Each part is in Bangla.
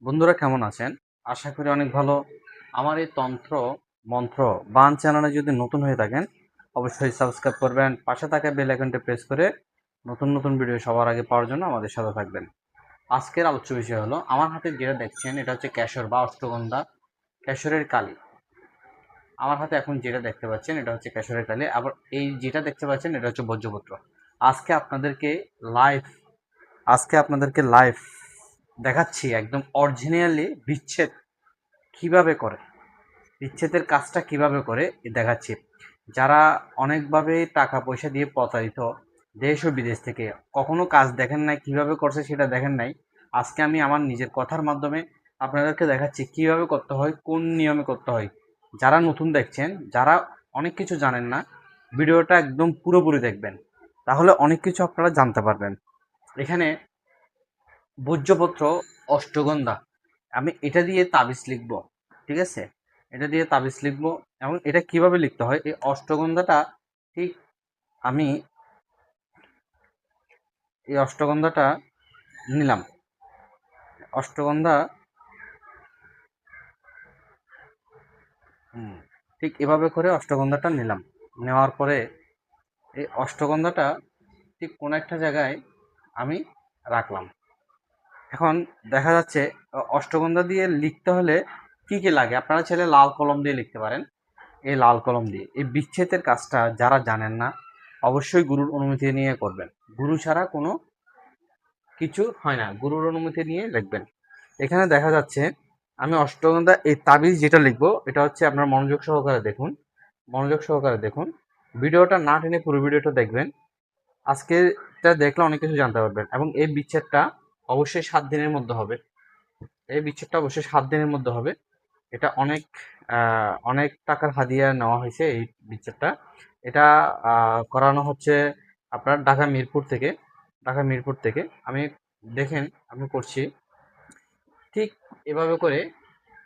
বন্ধুরা কেমন আছেন? আশা করি অনেক ভালো। আমার এই তন্ত্র মন্ত্র বান চ্যানেলে যদি নতুন হয়ে থাকেন অবশ্যই সাবস্ক্রাইব করবেন, পাশে থাকা বেল আইকনটি প্রেস করে নতুন নতুন ভিডিও সবার আগে পাওয়ার জন্য আমাদের সাথে থাকবেন। আজকের আলোচ্য বিষয় হলো, আমার হাতে যেটা দেখছেন এটা হচ্ছে কেশর বা অষ্টগন্ধা, কেশরের কালি। আমার হাতে এখন যেটা দেখতে পাচ্ছেন এটা হচ্ছে কেশরের কালি, আবার এই যেটা দেখতে পাচ্ছেন এটা হচ্ছে ভোজ্যপত্র। আজকে আপনাদেরকে লাইভ লাইভ দেখাচ্ছি একদম অরিজিনালি বিচ্ছেদ কিভাবে করে, বিচ্ছেদের কাজটা কিভাবে করে দেখাচ্ছি। যারা অনেকভাবে টাকা পয়সা দিয়ে প্রতারিত, দেশ ও বিদেশ থেকে, কখনো কাজ দেখেন নাই কিভাবে করছে সেটা দেখেন নাই, আজকে আমি আমার নিজের কথার মাধ্যমে আপনাদেরকে দেখাচ্ছি কিভাবে করতে হয়, কোন নিয়মে করতে হয়। যারা নতুন দেখছেন, যারা অনেক কিছু জানেন না, ভিডিওটা একদম পুরোপুরি দেখবেন, তাহলে অনেক কিছু আপনারা জানতে পারবেন। এখানে ভোজ্যপত্র অষ্টগন্ধা, আমি এটা দিয়ে তাবিজ লিখব, ঠিক আছে? এটা দিয়ে তাবিজ লিখব। এবং এটা কিভাবে লিখতে হয়, এই অষ্টগন্ধাটা ঠিক আমি এই অষ্টগন্ধাটা নিলাম। অষ্টগন্ধা ঠিক এভাবে করে অষ্টগন্ধাটা নিলাম। নেওয়ার পরে এই অষ্টগন্ধাটা ঠিক কোনো একটা জায়গায় আমি রাখলাম। এখন দেখা যাচ্ছে অষ্টগন্ধা দিয়ে লিখতে হলে কি কি লাগে, আপনারা চাইলে লাল কলম দিয়ে লিখতে পারেন। এই লাল কলম দিয়ে এই বিচ্ছেদের কাজটা যারা জানেন না অবশ্যই গুরুর অনুমতি নিয়ে করবেন। গুরু ছাড়া কোনো কিছু হয় না, গুরুর অনুমতি নিয়ে লিখবেন। এখানে দেখা যাচ্ছে আমি অষ্টগন্ধা এই তাবিজ যেটা লিখবো এটা হচ্ছে, আপনার মনোযোগ সহকারে দেখুন, মনোযোগ সহকারে দেখুন, ভিডিওটা না টেনে পুরো ভিডিওটা দেখবেন। আজকে এটা দেখলে অনেক কিছু জানতে পারবেন। এবং এই বিচ্ছেদটা অবশ্যই 7 দিনের মধ্যে হবে। এই বিচ্ছেদটা অবশ্যই 7 দিনের মধ্যে হবে। এটা অনেক অনেক টাকার হাদিয়া নেওয়া হয়েছে এই বিচ্ছেদটা। এটা করানো হচ্ছে আপনার ঢাকা মিরপুর থেকে। ঢাকা মিরপুর থেকে আমি, দেখেন আমি করছি ঠিক এভাবে করে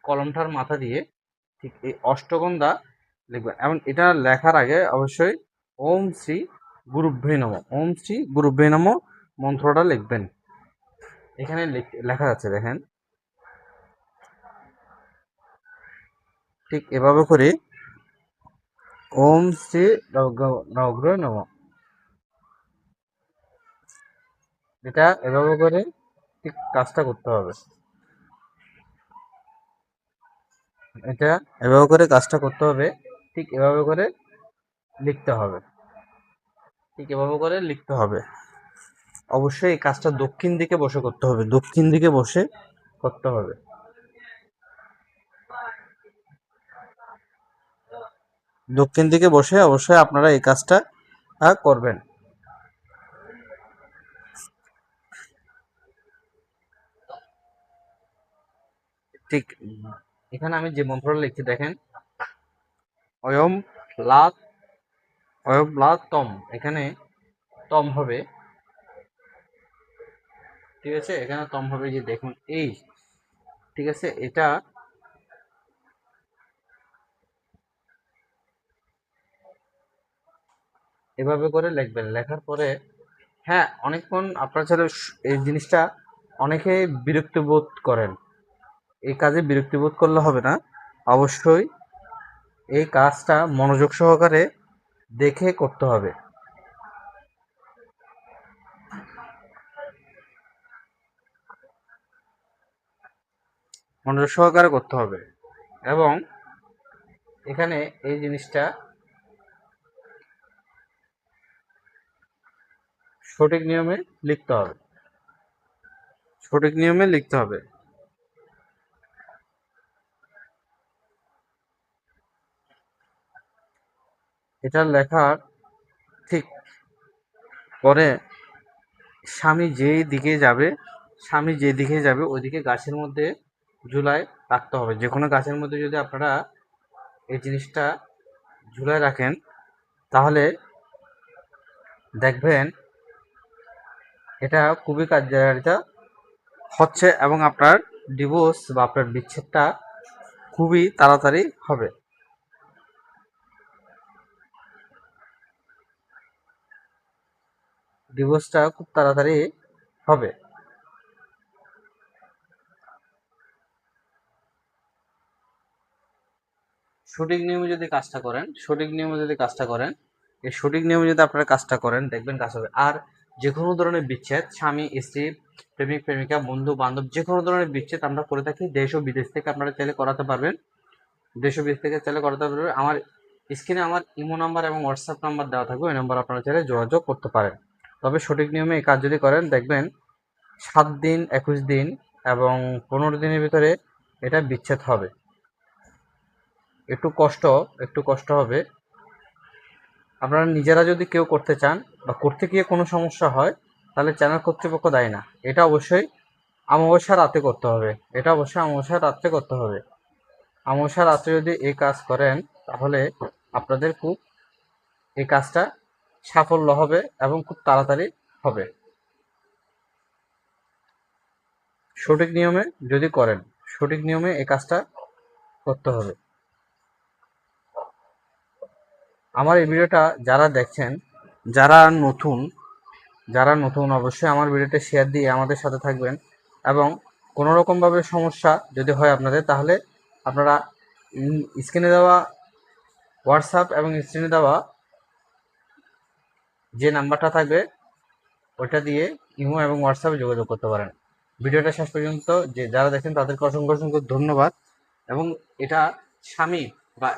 কলমটার মাথা দিয়ে ঠিক এই অষ্টগন্ধা লিখবেন। এবং এটা লেখার আগে অবশ্যই ওম শ্রী গুরুভ্যে নমঃ, ওম শ্রী গুরুভ্যে নমঃ মন্ত্রটা লিখবেন। এখানে লেখা যাচ্ছে দেখেন, ঠিক এভাবে করে ওম শ্রী নবগ্রহ নমঃ, এটা এভাবে করে ঠিক কাজটা করতে হবে। এটা এভাবে করে কাজটা করতে হবে, ঠিক এভাবে করে লিখতে হবে, ঠিক এভাবে করে লিখতে হবে। অবশ্যই এই কাজটা দক্ষিণ দিকে বসে করতে হবে, দক্ষিণ দিকে বসে করতে হবে। দক্ষিণ দিকে বসে অবশ্যই আপনারা এই কাজটা করবেন। ঠিক এখানে আমি যে মন্ত্রটা লিখছি দেখেন, অয়ম লা অয়ম লা তম, এখানে তম হবে, ঠিক আছে? এখানে তম হবে, যে দেখুন এই, ঠিক আছে? এটা এভাবে করে লিখবেন। লেখার পরে হ্যাঁ, অনেকক্ষণ আপনার ছাড়া এই জিনিসটা অনেকে বিরক্ত বোধ করেন। এই কাজে বিরক্তি বোধ করলে হবে না। অবশ্যই এই কাজটা মনোযোগ সহকারে দেখে করতে হবে। মনোযোগ সহকারে করতে হবে। এবং এখানে এই জিনিসটা সঠিক নিয়মে লিখতে হবে। সঠিক নিয়মে লিখতে হবে। এটা লেখার ঠিক পরে স্বামী যেই দিকে যাবে, স্বামী যেদিকে যাবে ওইদিকে গাছের মধ্যে ঝুলায় রাখতে হবে। যে কোনো গাছের মধ্যে যদি আপনারা এই জিনিসটা ঝুলায় রাখেন তাহলে দেখবেন এটা খুবই কার্যকারিতা হচ্ছে, এবং আপনার ডিভোর্স বা আপনার বিচ্ছেদটা খুবই তাড়াতাড়ি হবে। ডিভোর্সটা খুব তাড়াতাড়ি হবে। সঠিক নিয়মে যদি কাজটা করেন, এই সঠিক নিয়মে যদি আপনারা কাজটা করেন, দেখবেন কাজ হবে। আর যে কোনো ধরনের বিচ্ছেদ, স্বামী স্ত্রী, প্রেমিক প্রেমিকা, বন্ধু বান্ধব, যে কোনো ধরনের বিচ্ছেদ আমরা করে থাকি দেশ ও বিদেশ থেকে, আপনারা চাইলে করাতে পারবেন। দেশ ও বিদেশ থেকে চাইলে করাতে পারবেন। আমার স্ক্রিনে আমার ইমো নাম্বার এবং হোয়াটসঅ্যাপ নাম্বার দেওয়া থাকবে, ওই নাম্বার আপনারা চাইলে যোগাযোগ করতে পারেন। তবে সঠিক নিয়মে এই কাজ যদি করেন, দেখবেন 7 দিন, 21 দিন এবং 15 দিনের ভিতরে এটা বিচ্ছেদ হবে। একটু কষ্ট হবে। আপনারা নিজেরা যদি কেউ করতে চান বা করতে গিয়ে কোনো সমস্যা হয়, তাহলে চ্যানেল কর্তৃপক্ষ দায়ী না। এটা অবশ্যই অমাবস্যার রাতে করতে হবে। অমাবস্যার রাতে যদি এই কাজ করেন, তাহলে আপনাদের খুব এই কাজটা সাফল্য হবে এবং খুব তাড়াতাড়ি হবে। সঠিক নিয়মে যদি করেন, সঠিক নিয়মে এই কাজটা করতে হবে। আমার এই ভিডিওটা যারা দেখছেন, যারা নতুন অবশ্যই আমার ভিডিওটা শেয়ার দিয়ে আমাদের সাথে থাকবেন। এবং কোনো রকমভাবে সমস্যা যদি হয় আপনাদের, তাহলে আপনারা স্ক্রিনে দেওয়া হোয়াটসঅ্যাপ এবং স্ক্রিনে দেওয়া যে নাম্বারটা থাকবে ওইটা দিয়ে ইমো এবং হোয়াটসঅ্যাপে যোগাযোগ করতে পারেন। ভিডিওটা শেষ পর্যন্ত যে যারা দেখেন তাদেরকে অসংখ্য অসংখ্য ধন্যবাদ। এবং এটা স্বামী বা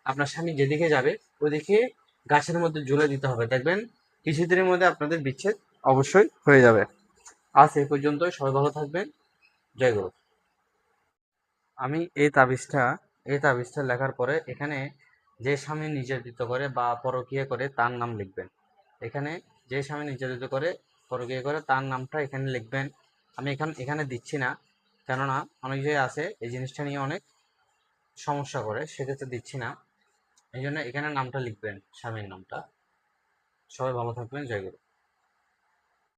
আপনার স্বামী যেদিকে যাবে ওইদিকে গাছের মধ্যে ঝুলে দিতে হবে, দেখবেন কিছুদিনের মধ্যে আপনাদের বিচ্ছেদ অবশ্যই হয়ে যাবে। আজ এই পর্যন্তই, সবাই ভালো থাকবেন। জয় গুরু। আমি এই তাবিজটা লেখার পরে এখানে যে স্বামী নির্যাতিত করে বা পরকীয়া করে তার নাম লিখবেন। এখানে যে স্বামী নির্যাতিত করে পরকীয়া করে তার নামটা এখানে লিখবেন। আমি এখানে দিচ্ছি না, কেননা অনেক জায়গায় আছে এই জিনিসটা নিয়ে অনেক সমস্যা করে, সেক্ষেত্রে দিচ্ছি না। এই জন্য এখানে নামটা লিখবেন, স্বামীর নামটা। সবাই ভালো থাকবেন। জয় গুরু।